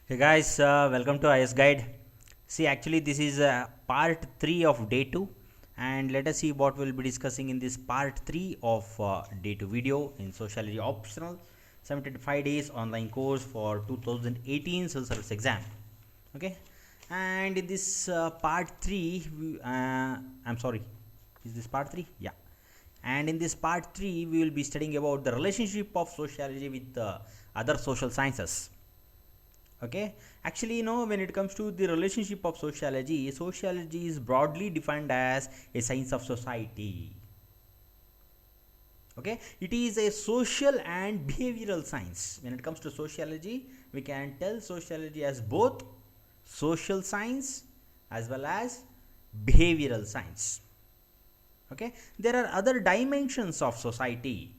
Hey guys, welcome to IS Guide. See, actually, this is part 3 of day 2, and let us see what we'll be discussing in this part 3 of day 2 video in Sociology Optional 75 days online course for 2018 civil service exam. Okay, and in this part 3, I'm sorry, is this part 3? Yeah, and in this part 3, we will be studying about the relationship of sociology with other social sciences. Okay, actually, when it comes to the relationship of sociology is broadly defined as a science of society. Okay, it is a social and behavioral science. When it comes to sociology, we can tell sociology as both social science as well as behavioral science. Okay, there are other dimensions of society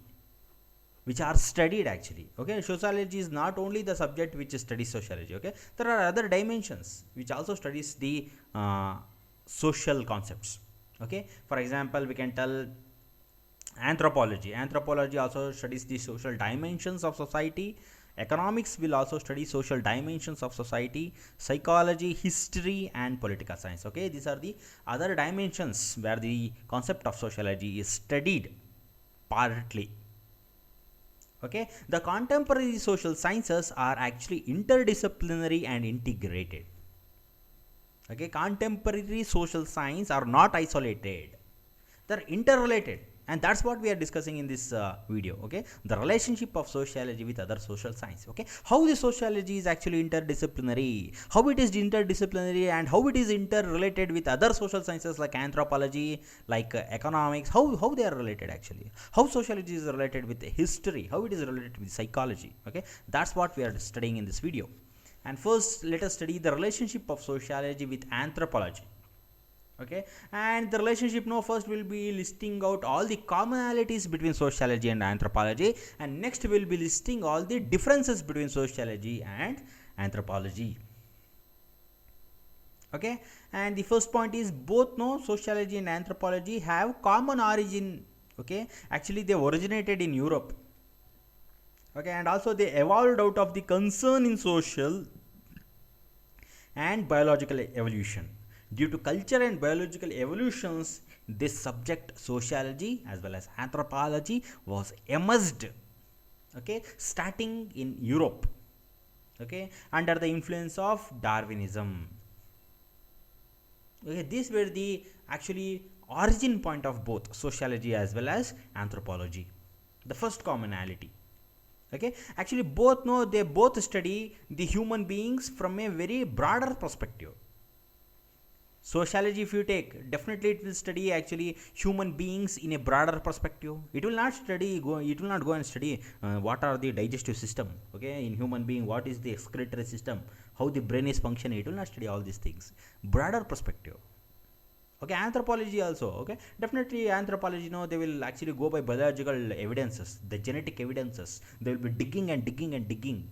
which are studied actually. Okay, sociology is not only the subject which studies sociology. Okay, there are other dimensions which also studies the social concepts. Okay, for example, we can tell anthropology also studies the social dimensions of society. Economics will also study social dimensions of society. Psychology, history, and political science. Okay, these are the other dimensions where the concept of sociology is studied partly. Okay, the contemporary social sciences are actually interdisciplinary and integrated. Okay, contemporary social science are not isolated, they're interrelated, and that's what we are discussing in this video. Okay, the relationship of sociology with other social science. Okay, how the sociology is actually interdisciplinary, how it is interdisciplinary, and how it is interrelated with other social sciences like anthropology, like economics, how they are related actually, how sociology is related with history, how it is related with psychology. Okay, that's what we are studying in this video. And first, let us study the relationship of sociology with anthropology. Okay, and the relationship, first we'll be listing out all the commonalities between sociology and anthropology, and next we'll be listing all the differences between sociology and anthropology. Okay, and the first point is both sociology and anthropology have common origin. Okay, actually they originated in Europe. Okay, and also they evolved out of the concern in social and biological evolution. Due to culture and biological evolutions, this subject, sociology as well as anthropology, was emerged, okay, starting in Europe, okay, under the influence of Darwinism. Okay, these were the actually origin point of both sociology as well as anthropology. The first commonality. Okay, actually they both study the human beings from a very broader perspective. Sociology, if you take, definitely it will study actually human beings in a broader perspective. It will not go and study what are the digestive system, okay, in human being, what is the excretory system, how the brain is functioning. It will not study all these things. Broader perspective. Okay, anthropology also. Okay, definitely anthropology, they will actually go by biological evidences, the genetic evidences. They will be digging and digging and digging,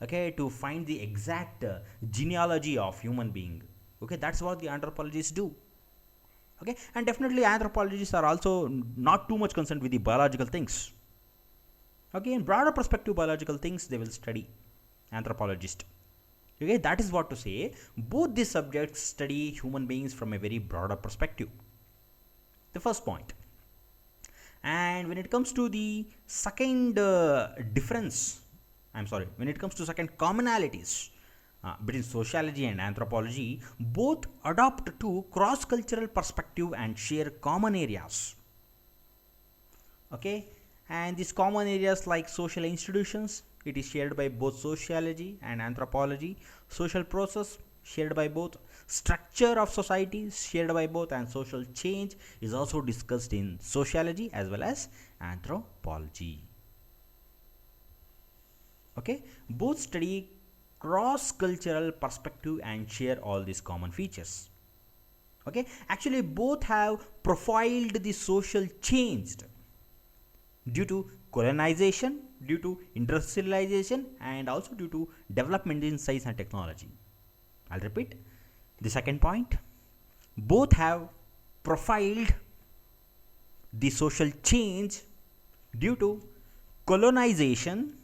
okay, to find the exact genealogy of human being. Okay, that's what the anthropologists do. Okay, and definitely anthropologists are also not too much concerned with the biological things. Okay, in broader perspective biological things they will study, anthropologist. Okay, that is what to say, both these subjects study human beings from a very broader perspective. The first point. And when it comes to the second when it comes to second commonalities between sociology and anthropology, both adopt to cross-cultural perspective and share common areas. Okay, and these common areas like social institutions, it is shared by both sociology and anthropology. Social process, shared by both. Structure of society, shared by both. And social change is also discussed in sociology as well as anthropology. Okay, both study cross-cultural perspective and share all these common features. Okay, actually both have profiled the social change due to colonization, due to industrialization, and also due to development in science and technology. I'll repeat the second point. Both have profiled the social change due to colonization,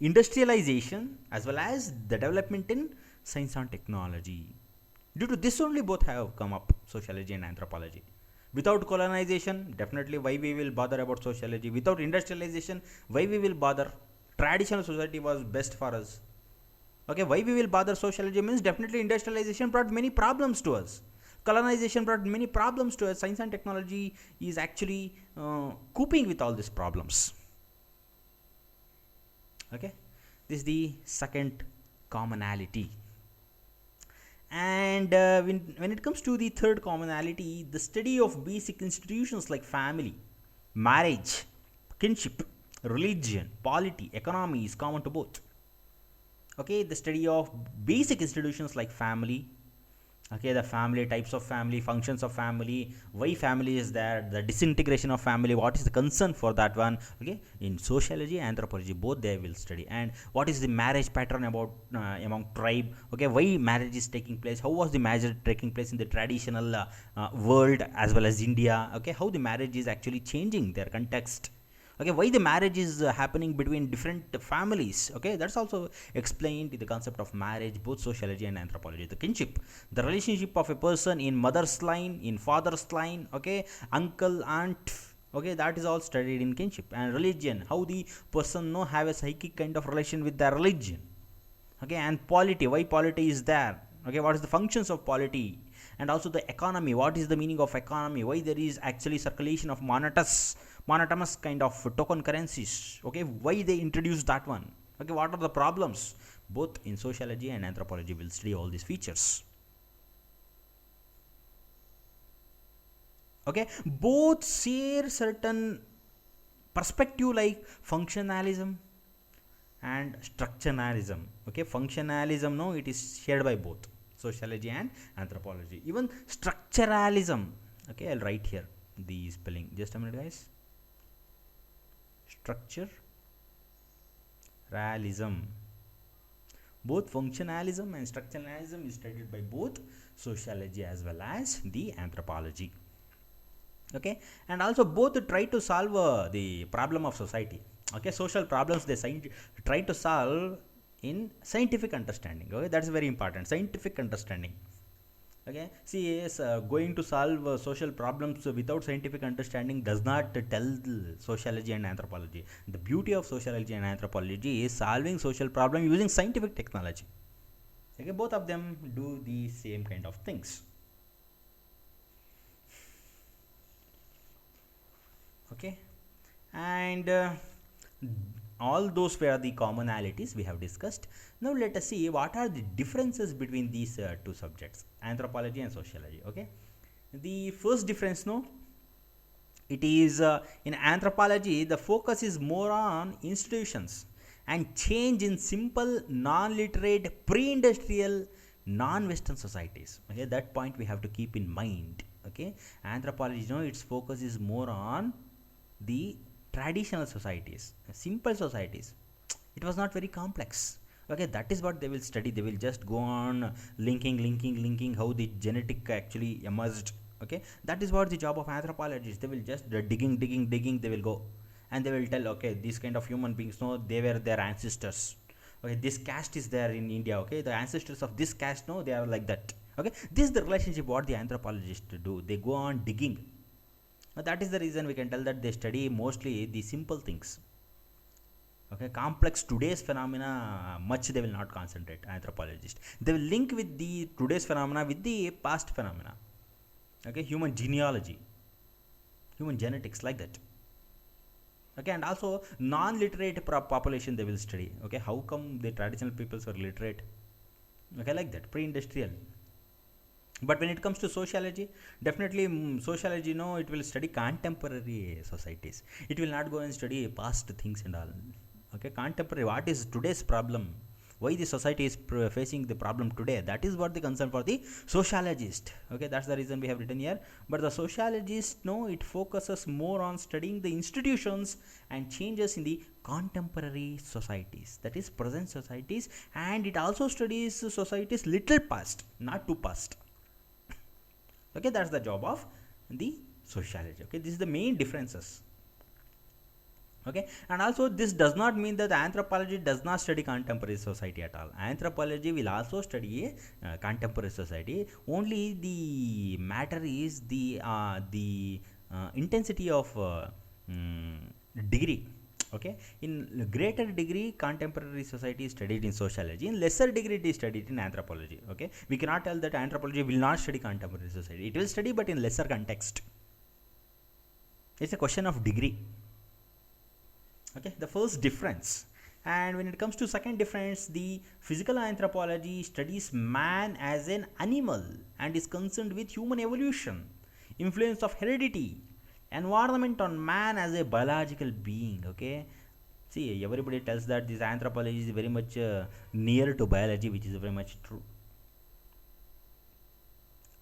industrialization as well as the development in science and technology. Due to this only both have come up, sociology and anthropology. Without colonization, definitely why we will bother about sociology. Without industrialization, why we will bother? Traditional society was best for us. Okay, why we will bother sociology means definitely industrialization brought many problems to us. Colonization brought many problems to us. Science and technology is actually coping with all these problems. Okay, this is the second commonality. And when it comes to the third commonality, the study of basic institutions like family, marriage, kinship, religion, polity, economy is common to both. Okay, the study of basic institutions like family, okay, the family, types of family, functions of family, why family is there, the disintegration of family, what is the concern for that one. Okay, in sociology, anthropology, both they will study. And what is the marriage pattern about among tribe. Okay, why marriage is taking place, how was the marriage taking place in the traditional world as well as India. Okay, how the marriage is actually changing their context. Okay, why the marriage is happening between different families. Okay, that's also explained in the concept of marriage, both sociology and anthropology. The kinship, the relationship of a person in mother's line, in father's line, okay, uncle, aunt. Okay, that is all studied in kinship. And religion, how the person have a psychic kind of relation with their religion. Okay, and polity, why polity is there. Okay, what is the functions of polity. And also the economy, what is the meaning of economy, why there is actually circulation of monotonous kind of token currencies. Okay, why they introduced that one. Okay, what are the problems. Both in sociology and anthropology will study all these features. Okay, both share certain perspective like functionalism and structuralism. Okay, functionalism, no, it is shared by both sociology and anthropology. Even structuralism. Okay, I'll write here the spelling, just a minute guys. Structuralism, both functionalism and structuralism is studied by both sociology as well as the anthropology. Okay, and also both try to solve the problem of society. Okay, social problems they try to solve in scientific understanding. Okay, that's very important, scientific understanding. Okay, see, yes, going to solve social problems without scientific understanding does not tell sociology and anthropology. The beauty of sociology and anthropology is solving social problem using scientific technology. Okay, both of them do the same kind of things. Okay, and all those were the commonalities we have discussed. Now let us see what are the differences between these two subjects, anthropology and sociology. Okay, the first difference, no, it is in anthropology the focus is more on institutions and change in simple non-literate pre-industrial non-western societies. Okay, that point we have to keep in mind. Okay, anthropology, no, its focus is more on the traditional societies, simple societies. It was not very complex. Okay, that is what they will study. They will just go on linking how the genetic actually emerged. Okay, that is what the job of anthropologists. They will just digging, they will go and they will tell, okay, these kind of human beings, no, they were their ancestors. Okay, this caste is there in India. Okay, the ancestors of this caste, no, they are like that. Okay, this is the relationship what the anthropologists do. They go on digging. That is the reason we can tell that they study mostly the simple things. Okay, complex today's phenomena much they will not concentrate. Anthropologists, they will link with the today's phenomena with the past phenomena. Okay, human genealogy, human genetics, like that. Okay, and also non-literate population they will study. Okay, how come the traditional peoples were literate. Okay, like that, pre-industrial. But when it comes to sociology, definitely sociology, no, it will study contemporary societies. It will not go and study past things and all. Okay, contemporary, what is today's problem, why the society is facing the problem today, that is what the concern for the sociologist. Okay, that's the reason we have written here. But the sociologist, no, it focuses more on studying the institutions and changes in the contemporary societies, that is present societies. And it also studies societies little past, not too past. Okay, that's the job of the sociology. Okay, this is the main differences. Okay, and also this does not mean that anthropology does not study contemporary society at all. Anthropology will also study contemporary society. Only the matter is the intensity of mm, degree. Okay, in greater degree contemporary society is studied in sociology, in lesser degree it is studied in anthropology. Okay, we cannot tell that anthropology will not study contemporary society. It will study, but in lesser context. It's a question of degree. Okay, the first difference. And when it comes to second difference, the physical anthropology studies man as an animal and is concerned with human evolution, influence of heredity, environment on man as a biological being. Okay, see, everybody tells that this anthropology is very much near to biology, which is very much true.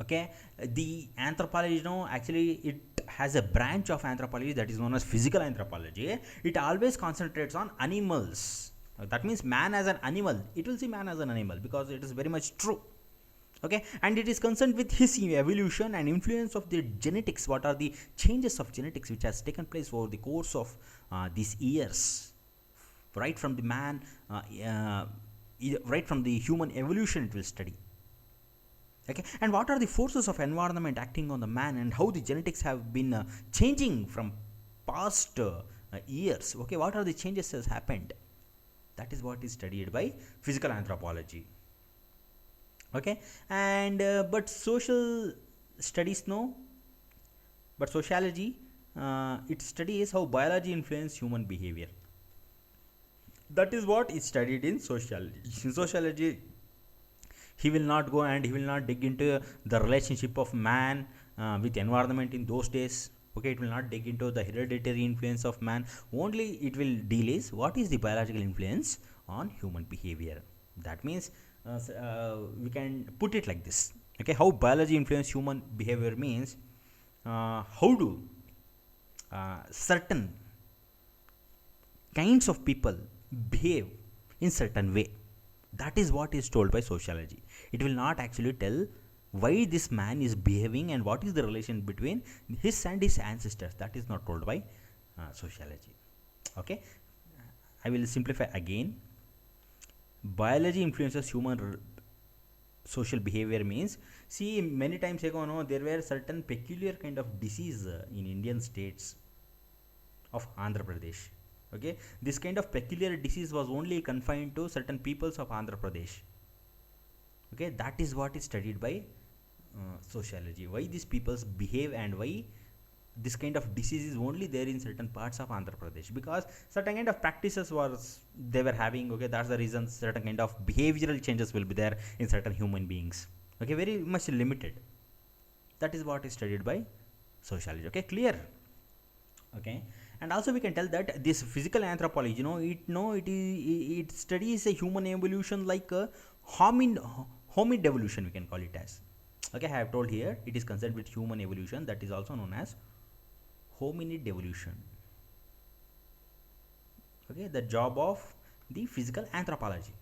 Okay, the anthropology, actually it has a branch of anthropology that is known as physical anthropology. It always concentrates on animals. That means man as an animal. It will see man as an animal because it is very much true. Okay, and it is concerned with his evolution and influence of the genetics. What are the changes of genetics which has taken place over the course of these years, right from the man, right from the human evolution it will study. Okay, and what are the forces of environment acting on the man and how the genetics have been changing from past years. Okay, what are the changes has happened? That is what is studied by physical anthropology. Okay, and but social studies, no, but sociology, it studies how biology influence human behavior. That is what is studied in sociology. In sociology, he will not go and he will not dig into the relationship of man with environment in those days. Okay, it will not dig into the hereditary influence of man. Only it will deal is what is the biological influence on human behavior. That means we can put it like this. Okay, how biology influence human behavior means how do certain kinds of people behave in certain way. That is what is told by sociology. It will not actually tell why this man is behaving and what is the relation between his and his ancestors. That is not told by sociology. Okay, I will simplify again. Biology influences human social behavior means, see, many times ago, no, there were certain peculiar kind of disease in Indian states of Andhra Pradesh. Okay, this kind of peculiar disease was only confined to certain peoples of Andhra Pradesh. Okay, that is what is studied by sociology. Why these peoples behave and why this kind of disease is only there in certain parts of Andhra Pradesh, because certain kind of practices was they were having. Okay, that's the reason certain kind of behavioral changes will be there in certain human beings. Okay, very much limited. That is what is studied by sociology. Okay, clear. Okay, and also we can tell that this physical anthropology, it studies a human evolution like a hominid evolution, we can call it as. Okay, I have told here it is concerned with human evolution, that is also known as hominid evolution. Okay, the job of the physical anthropology.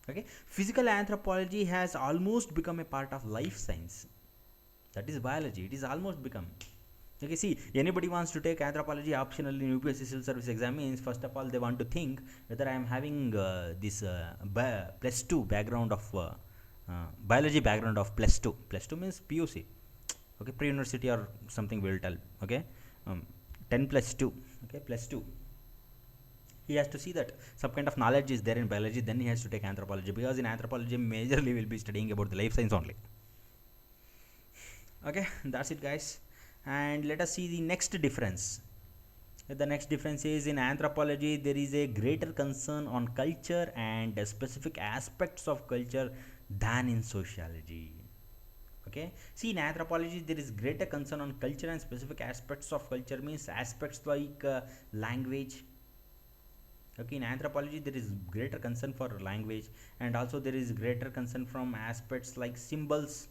Okay, physical anthropology has almost become a part of life science, that is biology. It is almost become. Okay, see, anybody wants to take anthropology optionally in UPSC civil service exam means, first of all they want to think whether I am having this plus 2 background of biology background of plus 2. Plus 2 means PUC. Okay, pre-university or something we will tell. Okay, 10 plus 2. Okay, plus 2. He has to see that some kind of knowledge is there in biology, then he has to take anthropology, because in anthropology majorly will be studying about the life science only. Okay, that's it guys, and let us see the next difference. The next difference is, in anthropology there is a greater concern on culture and specific aspects of culture than in sociology. Okay, see, in anthropology there is greater concern on culture and specific aspects of culture means aspects like language. Okay, in anthropology there is greater concern for language, and also there is greater concern from aspects like symbols.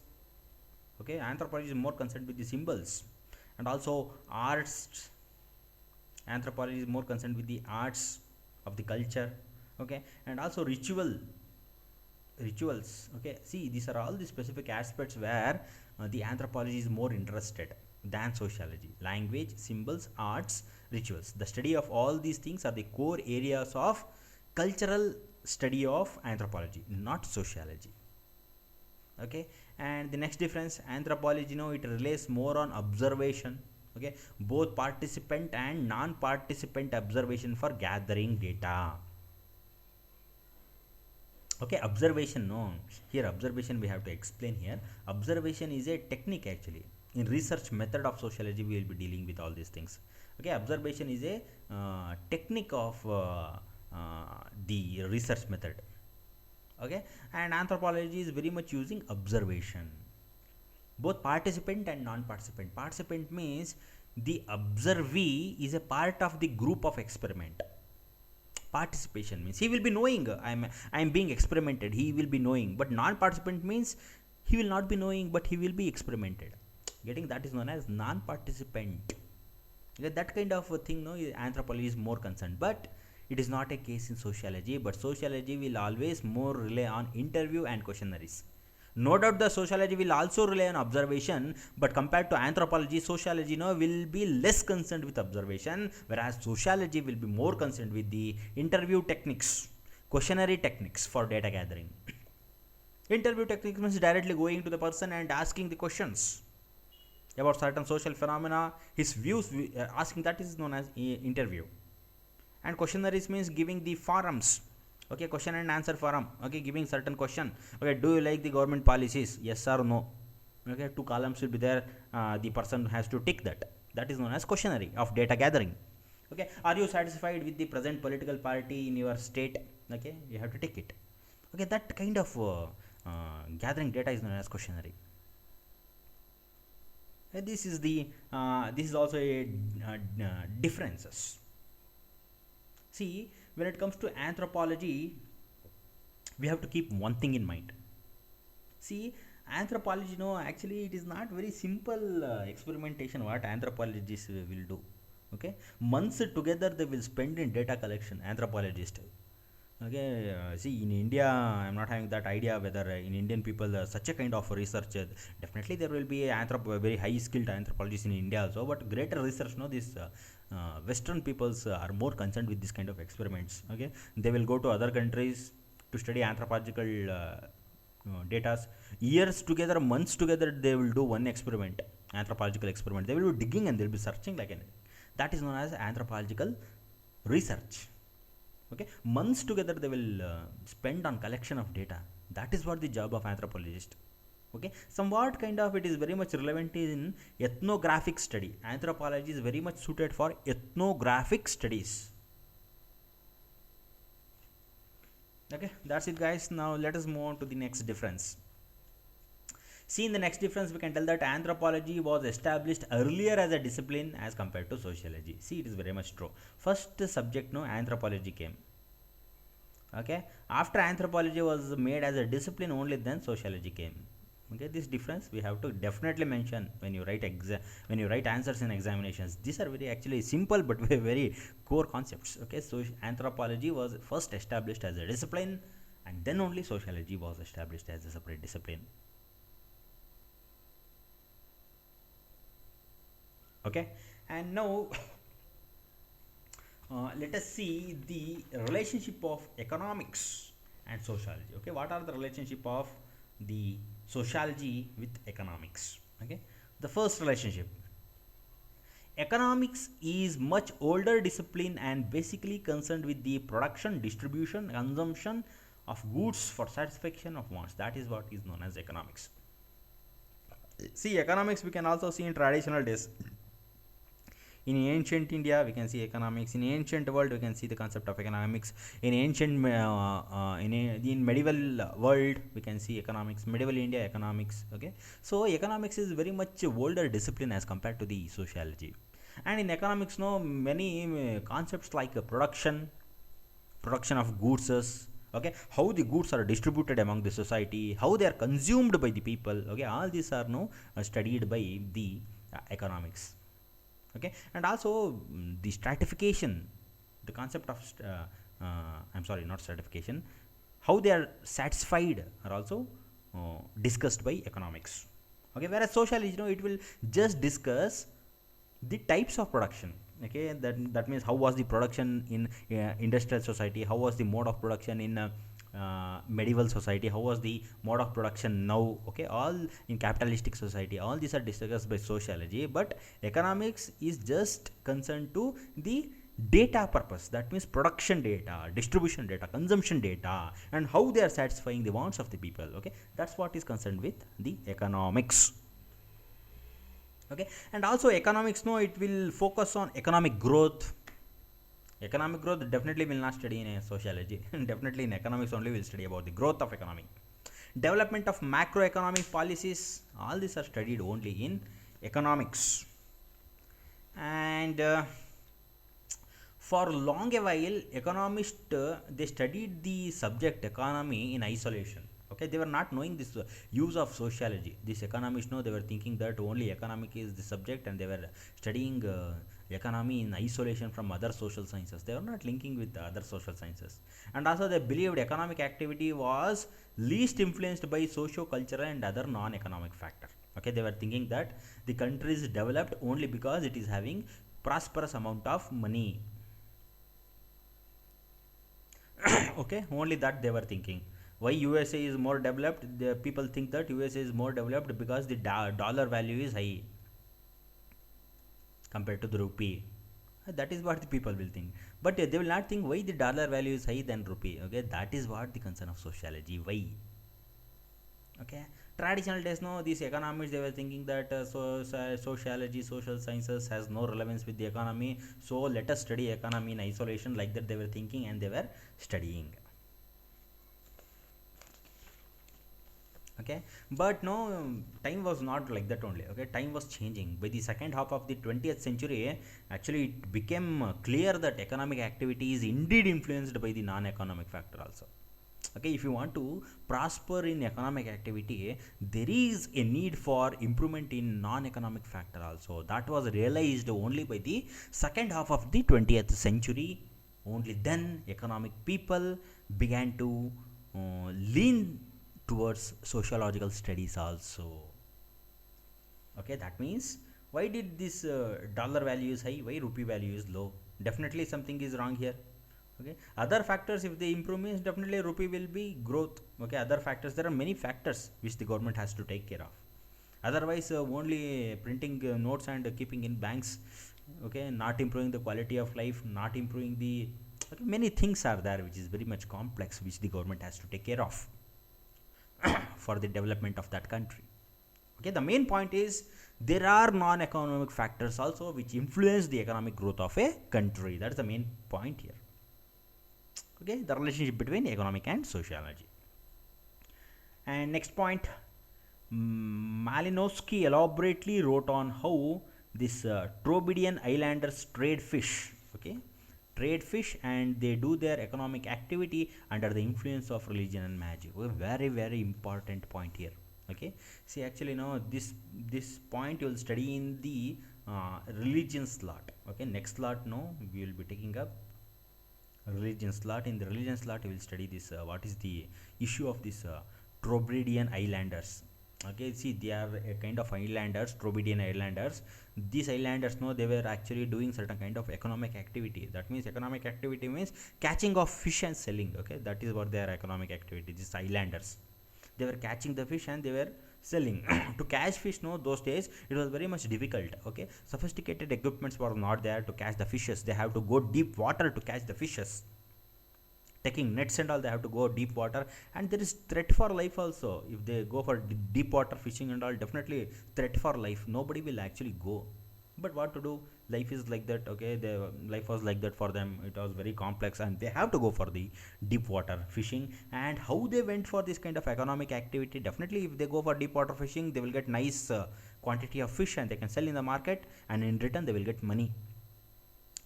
Okay, anthropology is more concerned with the symbols, and also arts. Anthropology is more concerned with the arts of the culture. Okay, and also rituals. Okay, see, these are all the specific aspects where the anthropology is more interested. than sociology. Language, symbols, arts, rituals. The study of all these things are the core areas of cultural study of anthropology, not sociology. Okay, and the next difference, anthropology, it relies more on observation. Okay, both participant and non-participant observation for gathering data. Okay, observation, no, here observation we have to explain here. Observation is a technique actually. In research method of sociology we will be dealing with all these things. Okay, observation is a technique of the research method. Okay, and anthropology is very much using observation. Both participant and non-participant. Participant means the observee is a part of the group of experiment. Participation means he will be knowing, I'm being experimented, he will be knowing. But non-participant means he will not be knowing, but he will be experimented. Getting that is known as non-participant. That kind of a thing, no, anthropology is more concerned, but it is not a case in sociology. But sociology will always more rely on interview and questionnaires. No doubt the sociology will also rely on observation, but compared to anthropology, sociology will be less concerned with observation, whereas sociology will be more concerned with the interview techniques, questionnaire techniques for data gathering. Interview techniques means directly going to the person and asking the questions about certain social phenomena, his views, asking, that is known as interview. And questionnaires means giving the forums. Okay, question and answer forum. Okay, giving certain question. Okay, do you like the government policies? Yes or no. Okay, 2 columns will be there. The person has to tick that. That is known as questionnaire of data gathering. Okay, are you satisfied with the present political party in your state? Okay, you have to tick it. Okay, that kind of gathering data is known as questionnaire. This is also a differences. See, when it comes to anthropology, we have to keep one thing in mind. See, anthropology, actually it is not very simple experimentation what anthropologists will do. Okay, months together they will spend in data collection, anthropologists. Okay, see, in India, I'm not having that idea whether in Indian people such a kind of research. Definitely, there will be very high skilled anthropologists in India also, but greater research. This Western peoples are more concerned with this kind of experiments. Okay, they will go to other countries to study anthropological data. Years together, months together, they will do one experiment, anthropological experiment. They will be digging and they will be searching like anything. That is known as anthropological research. Okay, months together they will spend on collection of data. That is what the job of anthropologist. Okay, somewhat kind of it is very much relevant in ethnographic study. Anthropology is very much suited for ethnographic studies. Okay, that's it guys. Now let us move on to the next difference. See, in the next difference we can tell that anthropology was established earlier as a discipline as compared to sociology. See, it is very much true. First subject, anthropology came. Okay, after anthropology was made as a discipline, only then sociology came. Okay, this difference we have to definitely mention when you write answers in examinations. These are very actually simple but very core concepts. Okay, so anthropology was first established as a discipline, and then only sociology was established as a separate discipline. Okay, and now let us see the relationship of economics and sociology. Okay, what are the relationship of the sociology with economics? Okay, the first relationship, economics is much older discipline and basically concerned with the production, distribution, consumption of goods for satisfaction of wants. That is what is known as economics. See, economics we can also see in traditional days. In ancient India, we can see economics. In ancient world, we can see the concept of economics. In ancient, in medieval world, we can see economics. Medieval India, economics. Okay, so economics is very much older discipline as compared to the sociology. And in economics, many concepts like production of goods. Okay, how the goods are distributed among the society, how they are consumed by the people. Okay, all these are studied by the economics. Okay, and also the stratification, the concept of I'm sorry, not stratification, how they are satisfied are also discussed by economics. Okay, whereas sociology, it will just discuss the types of production. Okay, that means how was the production in industrial society, how was the mode of production in medieval society, how was the mode of production now. Okay, all in capitalistic society, all these are discussed by sociology, but economics is just concerned to the data purpose. That means production data, distribution data, consumption data, and how they are satisfying the wants of the people. Okay, that's what is concerned with the economics. Okay, and also economics, no, it will focus on economic growth. Economic growth definitely will not study in a sociology. Definitely in economics only will study about the growth of economy. Development of macroeconomic policies, all these are studied only in economics. And for long a while, economists they studied the subject economy in isolation. Okay, they were not knowing this use of sociology. These economists know, they were thinking that only economic is the subject, and they were studying economy in isolation from other social sciences. They were not linking with the other social sciences. And also they believed economic activity was least influenced by socio-cultural and other non-economic factors. Okay, they were thinking that the country is developed only because it is having prosperous amount of money. Okay, only that they were thinking. Why USA is more developed? The people think that USA is more developed because the dollar value is high compared to the rupee. That is what the people will think, but they will not think why the dollar value is high than rupee. Okay, that is what the concern of sociology. Why? Okay, traditional days, no, these economists, they were thinking that sociology, social sciences has no relevance with the economy, so let us study economy in isolation. Like that they were thinking, and they were studying. Okay, but no, time was not like that only. Okay, time was changing. By the second half of the 20th century, actually it became clear that economic activity is indeed influenced by the non-economic factor also. Okay, if you want to prosper in economic activity, there is a need for improvement in non-economic factor also. That was realized only by the second half of the 20th century. Only then economic people began to lean towards sociological studies also. Okay, that means why did this dollar value is high, why rupee value is low? Definitely something is wrong here. Okay, other factors, if they improve, means definitely rupee will be growth. Okay, other factors, there are many factors which the government has to take care of. Otherwise only printing notes and keeping in banks, okay, not improving the quality of life, not improving the, okay, many things are there which is very much complex, which the government has to take care of for the development of that country. Okay, the main point is there are non-economic factors also which influence the economic growth of a country. That is the main point here. Okay, the relationship between economic and sociology. And next point, Malinowski elaborately wrote on how this Trobriand islanders trade fish. Okay, trade fish, and they do their economic activity under the influence of religion and magic. A very very important point here. Okay, see, actually, no, this point you will study in the religion slot. Okay, next slot, no, we will be taking up religion slot. In the religion slot we will study this what is the issue of this Trobriand islanders. Okay, see, they are a kind of islanders, Trobriand islanders. These islanders, no, they were actually doing certain kind of economic activity. That means economic activity means catching of fish and selling. Okay, that is what their economic activity. These islanders, they were catching the fish and they were selling. To catch fish, no, those days it was very much difficult. Okay, sophisticated equipments were not there to catch the fishes. They have to go deep water to catch the fishes, taking nets and all. They have to go deep water, and there is threat for life also. If they go for deep water fishing and all, definitely threat for life. Nobody will actually go, but what to do, life is like that. Okay, the life was like that for them. It was very complex, and they have to go for the deep water fishing. And how they went for this kind of economic activity, definitely if they go for deep water fishing, they will get nice quantity of fish, and they can sell in the market, and in return they will get money.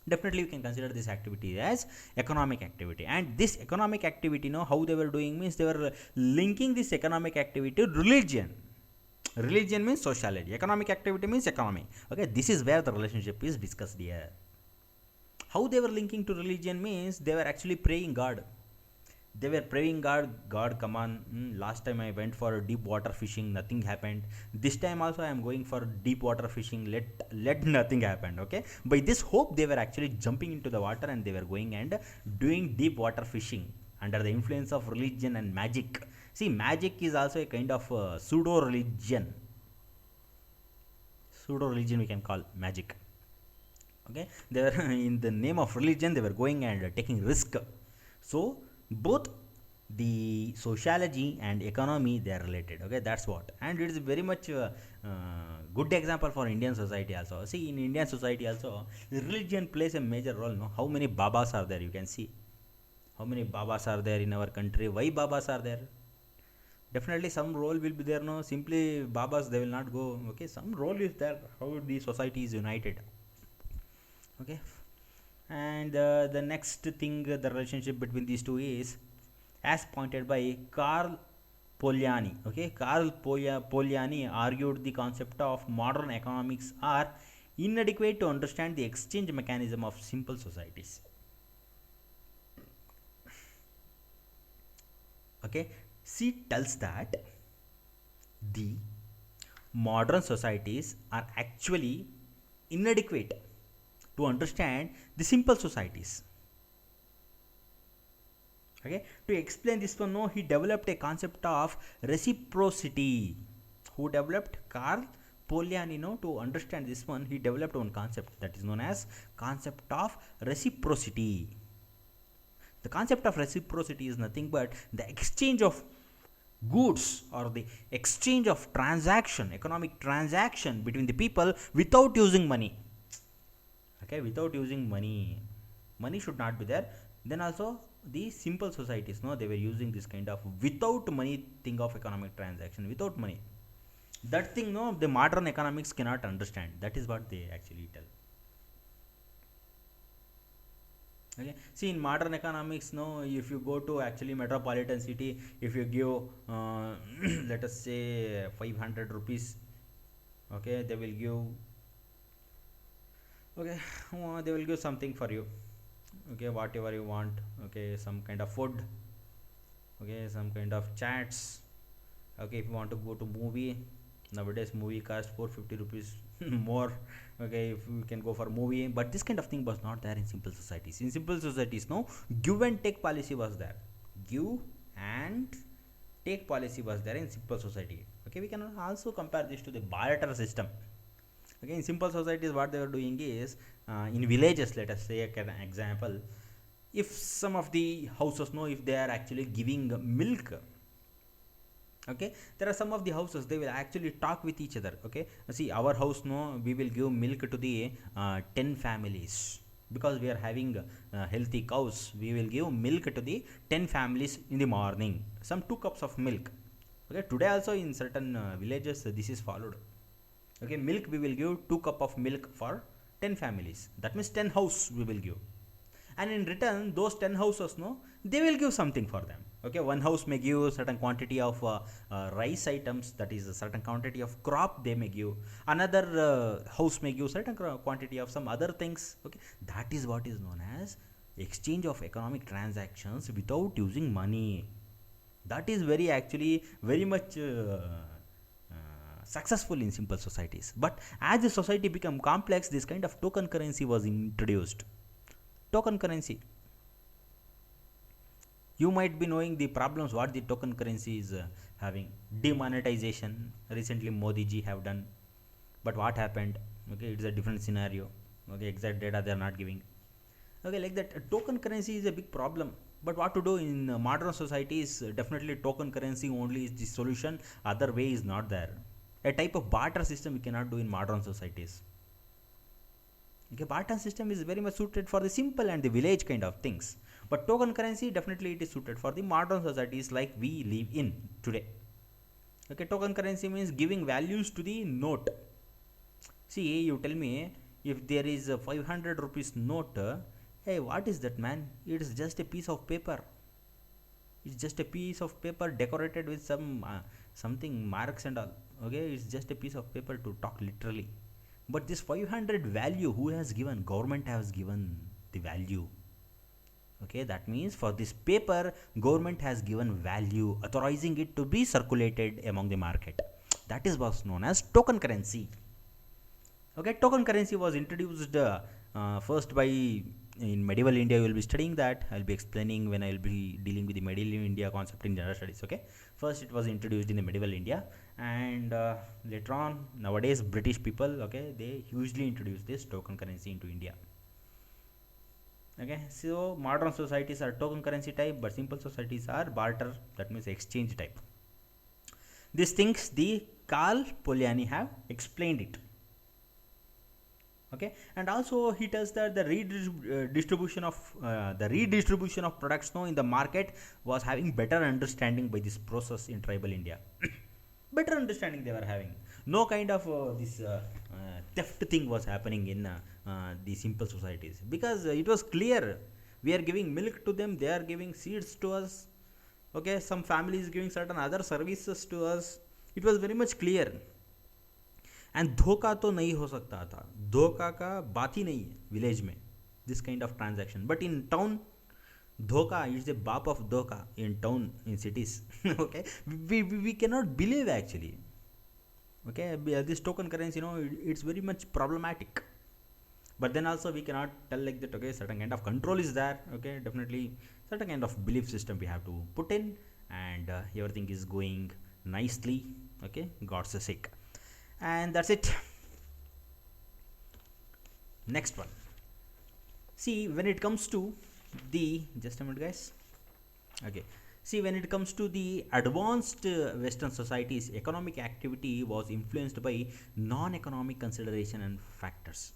Definitely we can consider this activity as economic activity. And this economic activity, how they were doing means they were linking this economic activity to religion. Religion means sociology, economic activity means economy. Okay, this is where the relationship is discussed here. How they were linking to religion means they were actually praying God. They were praying God, God, come on. Last time I went for deep water fishing, nothing happened. This time also I am going for deep water fishing. Let nothing happen. Okay. By this hope, they were actually jumping into the water and they were going and doing deep water fishing under the influence of religion and magic. See, magic is also a kind of pseudo religion. Pseudo religion we can call magic. Okay, they were in the name of religion. They were going and taking risk. So both the sociology and economy they are related. Okay, that's what, and it is very much good example for Indian society also. See, in Indian society also religion plays a major role. No, how many babas are there? You can see how many babas are there in our country. Why babas are there? Definitely some role will be there. No, simply babas they will not go. Okay, some role is there. How the society is united. Okay, and the next thing, the relationship between these two is as pointed by Carl Polanyi. Okay, Carl Polanyi argued the concept of modern economics are inadequate to understand the exchange mechanism of simple societies. Okay, she tells that the modern societies are actually inadequate to understand the simple societies. Okay, to explain this one, no, he developed a concept of reciprocity. Who developed? Carl Polanyi. No, to understand this one, he developed one concept that is known as concept of reciprocity. The concept of reciprocity is nothing but the exchange of goods or the exchange of transaction, economic transaction between the people without using money. Okay, without using money. Money should not be there. Then also the simple societies, no, they were using this kind of without money thing of economic transaction, without money. That thing, no, the modern economics cannot understand. That is what they actually tell. Okay, see, in modern economics, no, if you go to actually metropolitan city, if you give let us say 500 rupees, okay, they will give, okay, they will give something for you. Okay, whatever you want. Okay, some kind of food. Okay, some kind of chats. Okay, if you want to go to movie, nowadays movie costs 450 rupees more. Okay, if you can go for movie, but this kind of thing was not there in simple societies. In simple societies, no, give and take policy was there. Give and take policy was there in simple society. Okay, we can also compare this to the barter system. Okay, in simple societies, what they were doing is in villages, let us say an example, if some of the houses know if they are actually giving milk, okay, there are some of the houses they will actually talk with each other. Okay, see, our house, no, we will give milk to the 10 families because we are having healthy cows. We will give milk to the 10 families in the morning, some 2 cups of milk. Okay, today also in certain villages this is followed. Okay, milk we will give 2 cup of milk for 10 families. That means 10 house we will give, and in return those 10 houses, no, they will give something for them. Okay, one house may give a certain quantity of rice items, that is a certain quantity of crop they may give. Another house may give certain quantity of some other things. Okay, that is what is known as exchange of economic transactions without using money. That is very actually very much successful in simple societies. But as the society became complex, this kind of token currency was introduced. Token currency, you might be knowing the problems what the token currency is having. Demonetization, recently Modi ji have done, but what happened? Okay, it's a different scenario. Okay, exact data they are not giving. Okay, like that, token currency is a big problem. But what to do in modern societies? Definitely token currency only is the solution, other way is not there. A type of barter system we cannot do in modern societies. Okay, barter system is very much suited for the simple and the village kind of things, but token currency definitely it is suited for the modern societies like we live in today. Okay, token currency means giving values to the note. See, you tell me, if there is a 500 rupees note, hey, what is that, man? It is just a piece of paper. It's just a piece of paper decorated with some something marks and all. Okay, it's just a piece of paper, to talk literally. But this 500 value, who has given? Government has given the value. Okay, that means for this paper, government has given value, authorizing it to be circulated among the market. That is what's known as token currency. Okay, token currency was introduced first by in medieval India. You will be studying that. I'll be explaining when I will be dealing with the medieval India concept in general studies. Okay, first it was introduced in the medieval India, and later on nowadays British people, okay, they hugely introduced this token currency into India. Okay, so modern societies are token currency type, but simple societies are barter, that means exchange type. These things the Carl Polanyi have explained it. Okay, and also he tells that the redistribution of products now in the market was having better understanding by this process in tribal India. Better understanding they were having. No kind of this theft thing was happening in the simple societies, because it was clear we are giving milk to them, they are giving seeds to us. Okay, some families giving certain other services to us. It was very much clear. And धोखा तो नहीं हो सकता था, धोखा का बात ही नहीं है विलेज में, this kind of transaction. But in town धोखा इज द बाप ऑफ धोखा in town, in cities. Okay, we cannot believe actually. Okay, this token currency, you know, it's very much problematic. But then also we cannot tell like that. Okay, certain kind of control is there. Okay, definitely certain kind of belief system we have to put in, and everything is going nicely. Okay, God's sake. And that's it. Next one. See, when it comes to the, just a minute guys. Okay, see, when it comes to the advanced Western societies, economic activity was influenced by non-economic consideration and factors.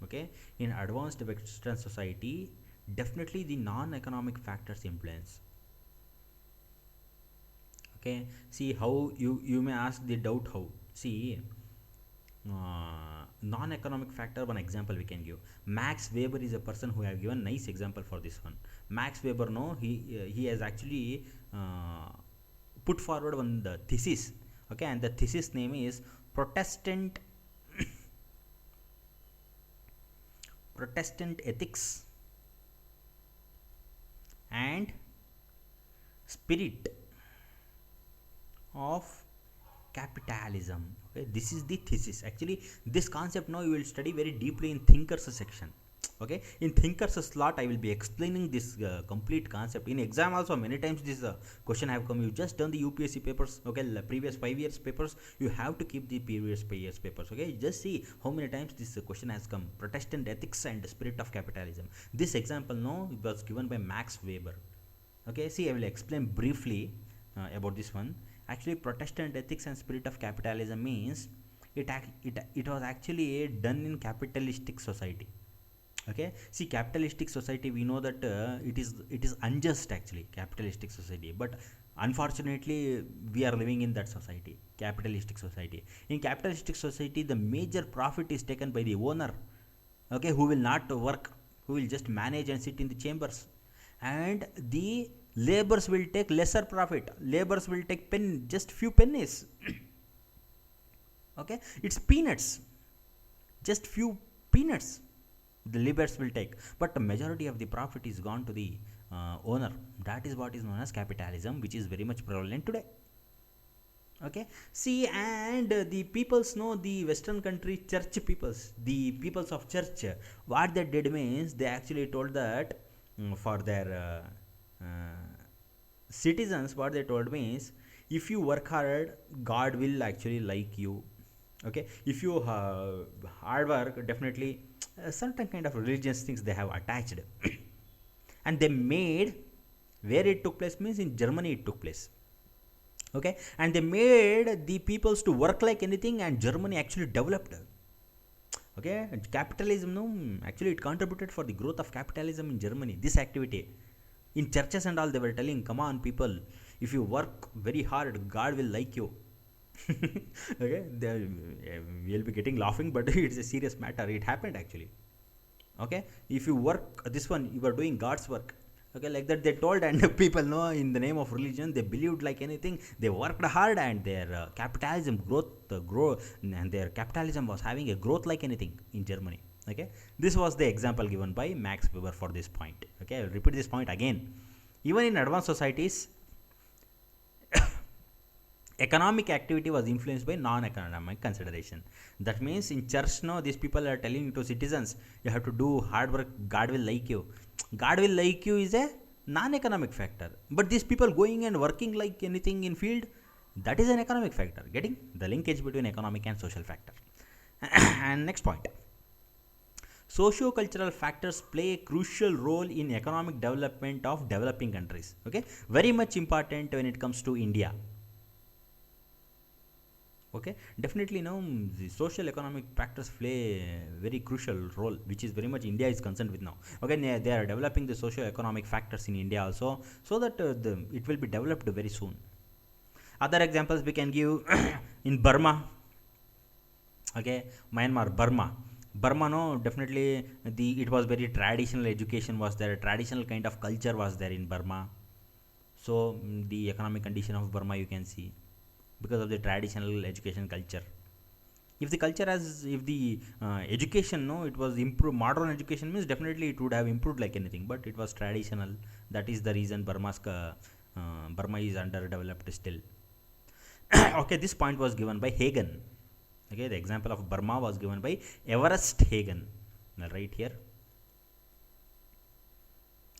Okay, in advanced Western society, definitely the non-economic factors influence. Okay, see how you may ask the doubt how. See, non-economic factor, one example we can give. Max Weber is a person who have given nice example for this one. Max Weber, no, he has actually put forward one the thesis. Okay, and the thesis name is Protestant ethics and spirit of capitalism. Okay, this is the thesis. Actually, this concept now you will study very deeply in thinkers section. Okay, in thinkers slot I will be explaining this complete concept. In exam also many times this question have come. You just done the UPSC papers. Okay, previous 5 years papers, you have to keep the previous 5 years papers. Okay, just see how many times this question has come. Protestant ethics and spirit of capitalism. This example no, it was given by Max Weber. Okay, see, I will explain briefly about this one. Actually, Protestant ethics and spirit of capitalism means it was actually done in capitalistic society. Okay, see, capitalistic society, we know that it is unjust actually, capitalistic society, but unfortunately we are living in that society, capitalistic society. In capitalistic society, the major profit is taken by the owner. Okay, who will not work, who will just manage and sit in the chambers, and the laborers will take lesser profit. Laborers will take just few pennies. Okay, it's peanuts, just few peanuts the laborers will take, but the majority of the profit is gone to the owner. That is what is known as capitalism, which is very much prevalent today. Okay, see, and the peoples know, the Western country church peoples, the peoples of church, what they did means they actually told that for their citizens, what they told me is, if you work hard, God will actually like you. Okay, if you hard work, definitely certain kind of religious things they have attached. And they made, where it took place means in Germany it took place. Okay, and they made the peoples to work like anything, and Germany actually developed. Okay, capitalism, no, actually it contributed for the growth of capitalism in Germany, this activity. In churches and all, they were telling, come on people, if you work very hard, God will like you. Okay, we'll be getting laughing, but it's a serious matter. It happened actually. Okay, if you work this one, you are doing God's work. Okay, like that they told, and people know, in the name of religion they believed like anything. They worked hard, and their capitalism and their capitalism was having a growth like anything in Germany. Okay, this was the example given by Max Weber for this point. Okay, I will repeat this point again. Even in advanced societies, economic activity was influenced by non-economic consideration. That means in church now these people are telling to citizens, you have to do hard work, God will like you. God will like you is a non-economic factor, but these people going and working like anything in field, that is an economic factor. Getting the linkage between economic and social factor. And next point, socio-cultural factors play a crucial role in economic development of developing countries. Okay, very much important when it comes to India. Okay, definitely now the social economic factors play a very crucial role, which is very much India is concerned with now. Okay, they are developing the socio economic factors in India also, so that it will be developed very soon. Other examples we can give in Burma. Okay, Myanmar, Burma, no, definitely it was very traditional education was there, traditional kind of culture was there in Burma. So the economic condition of Burma you can see, because of the traditional education culture. If the culture has, if the education, no, it was improved, modern education means definitely it would have improved like anything, but it was traditional. That is the reason Burma is underdeveloped still. Okay, this point was given by Hagen. Okay, the example of Burma was given by Everest Hagen. Right here,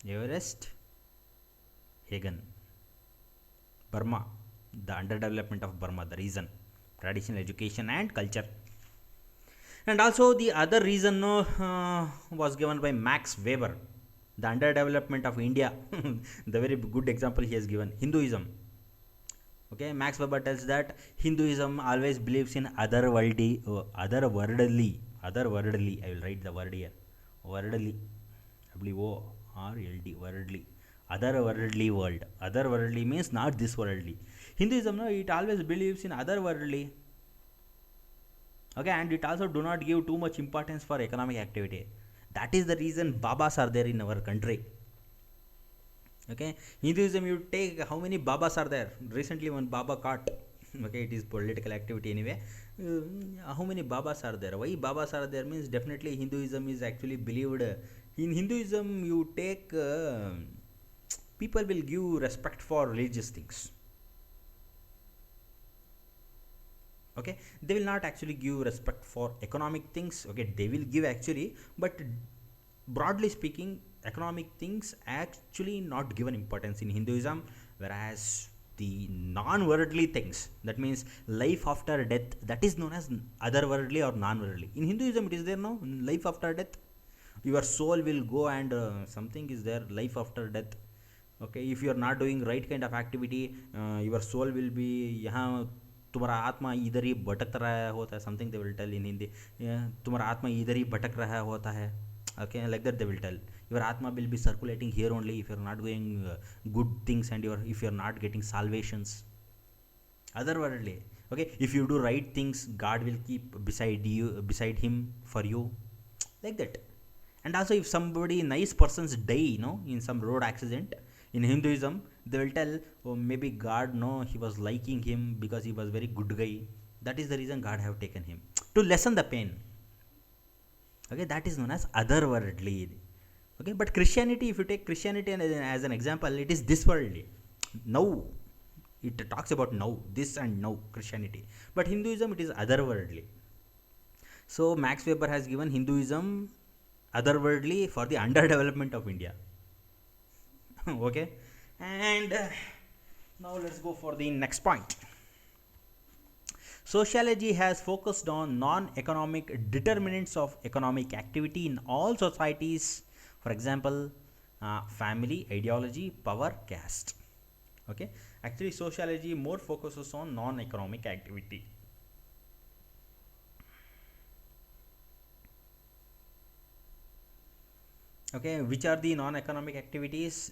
Everest Hagen. Burma, the underdevelopment of Burma, the reason, traditional education and culture. And also the other reason, no, was given by Max Weber, the underdevelopment of India. The very good example he has given, Hinduism. Okay, Max Weber tells that Hinduism always believes in otherworldly. I will write the word here, worldly, WORLD, worldly, otherworldly world. Otherworldly means not this worldly. Hinduism, no, it always believes in otherworldly. Okay, and it also do not give too much importance for economic activity. That is the reason Babas are there in our country. Okay, Hinduism, you take how many Babas are there? Recently one Baba caught. Okay, it is political activity anyway. How many Babas are there? Why Babas are there means definitely Hinduism is actually believed. In Hinduism you take people will give respect for religious things. Okay, they will not actually give respect for economic things. Okay, they will give actually, but broadly speaking, economic things actually not given importance in Hinduism, whereas the non-worldly things, that means life after death, that is known as otherworldly or non-worldly. In Hinduism it is there, no, life after death, your soul will go and something is there, life after death. Okay, if you are not doing right kind of activity, your soul will be यहाँ तुम्हारा आत्मा इधर ही भटक रहा होता है, something they will tell इन हिंदी, तुम्हारा आत्मा इधर ही भटक रहा होता है. Okay, like that they will tell, your atma will be circulating here only if you are not doing good things, and if you are not getting salvations otherworldly. Okay, if you do right things, God will keep beside him for you, like that. And also if somebody nice persons die, in some road accident, in Hinduism they will tell, oh, maybe God, no, he was liking him because he was very good guy, that is the reason God have taken him to lessen the pain. Okay, that is known as otherworldly. Okay, but Christianity, if you take Christianity as an example, it is this worldly. Now it talks about now, this and now Christianity, but Hinduism it is otherworldly. So Max Weber has given Hinduism otherworldly for the underdevelopment of India. Okay, and now let's go for the next point. Sociology has focused on non-economic determinants of economic activity in all societies. For example, family, ideology, power, caste. Okay, actually sociology more focuses on non-economic activity. Okay, which are the non-economic activities?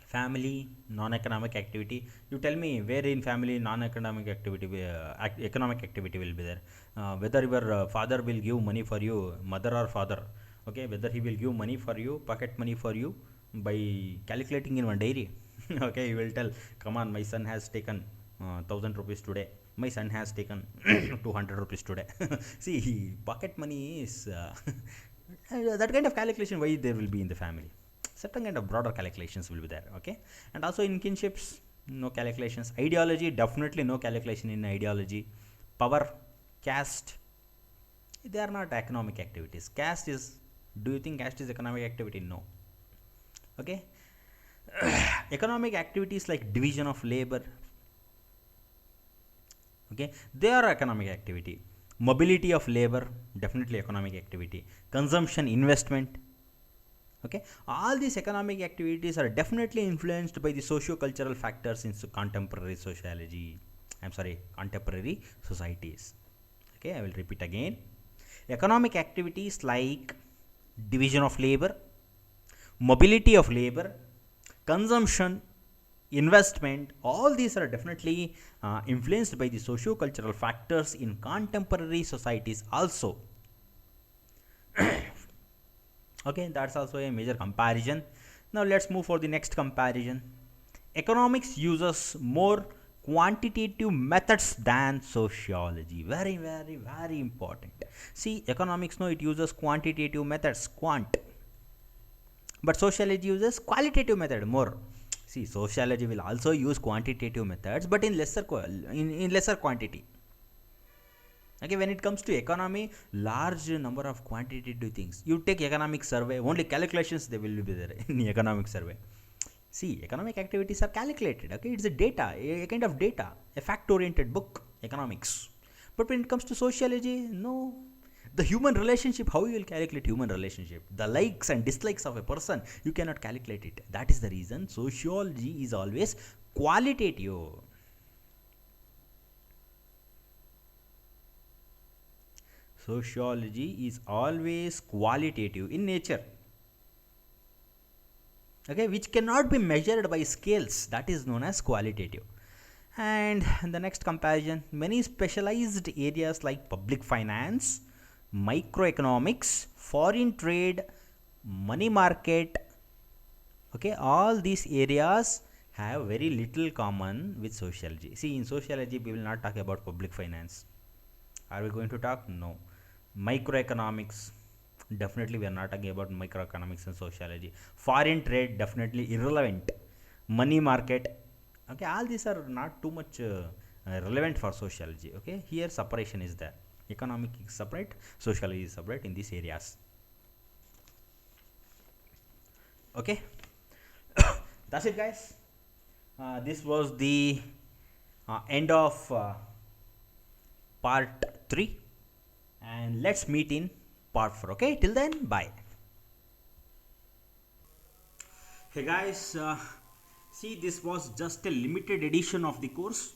Family, non-economic activity. You tell me where in family non-economic activity, economic activity will be there. Whether your father will give money for you, mother or father. Okay, whether he will give money for you, pocket money for you by calculating in one diary. Okay, he will tell, come on, my son has taken 1000 rupees today. My son has taken 200 rupees today. See, pocket money is that kind of calculation. Why there will be in the family? Certain kind of broader calculations will be there. Okay, and also in kinships, no calculations. Ideology, definitely no calculation in ideology. Power, caste, they are not economic activities. Caste is. Do you think caste is economic activity? No. Okay. Economic activities like division of labor, okay, they are economic activity. Mobility of labor, definitely economic activity. Consumption, investment, okay, all these economic activities are definitely influenced by the socio-cultural factors in contemporary sociology. I'm sorry, contemporary societies. Okay, I will repeat again. Economic activities like division of labor, mobility of labor, consumption, investment, all these are definitely influenced by the socio-cultural factors in contemporary societies also. Okay, that's also a major comparison. Now let's move for the next comparison. Economics uses more quantitative methods than sociology. Very, very, very important. See, economics, no, it uses quantitative methods, quant, but sociology uses qualitative method more. See, sociology will also use quantitative methods, but in in lesser quantity. Okay, when it comes to economy, large number of quantitative things. You take economic survey, only calculations they will be there in the economic survey. See, economic activities are calculated. Okay, it's a data, a kind of data, a fact-oriented book, economics. But when it comes to sociology, no. The human relationship, how you will calculate human relationship? The likes and dislikes of a person, you cannot calculate it. That is the reason sociology is always qualitative. Sociology is always qualitative in nature. Okay, which cannot be measured by scales. That is known as qualitative. And the next comparison, many specialized areas like public finance, microeconomics, foreign trade, money market, okay, all these areas have very little common with sociology. See, in sociology we will not talk about public finance. Are we going to talk? No. Microeconomics, definitely we are not talking about microeconomics and sociology. Foreign trade, definitely irrelevant. Money market, okay, all these are not too much relevant for sociology. Okay, here separation is there. Economic is separate, sociology is separate in these areas. Okay, that's it, guys. This was the end of part 3, and let's meet in part 4. Okay, till then, bye. Hey guys, see, this was just a limited edition of the course.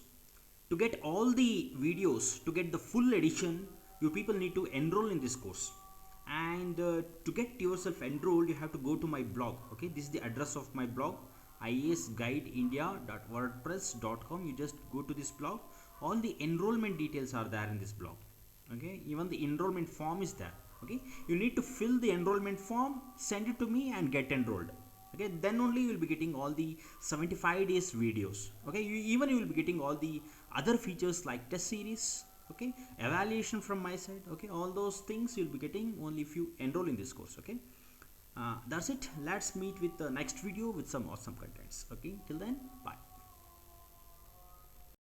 To get all the videos, to get the full edition, you people need to enroll in this course. And to get yourself enrolled, you have to go to my blog. Okay, this is the address of my blog, iasguideindia.wordpress.com. You just go to this blog. All the enrollment details are there in this blog. Okay, even the enrollment form is there. Okay, you need to fill the enrollment form, send it to me, and get enrolled. Okay, then only you will be getting all the 75 days videos. Okay, you will be getting all the other features like test series, okay, evaluation from my side. Okay, all those things you'll be getting only if you enroll in this course. Okay, that's it. Let's meet with the next video with some awesome contents. Okay, till then, bye.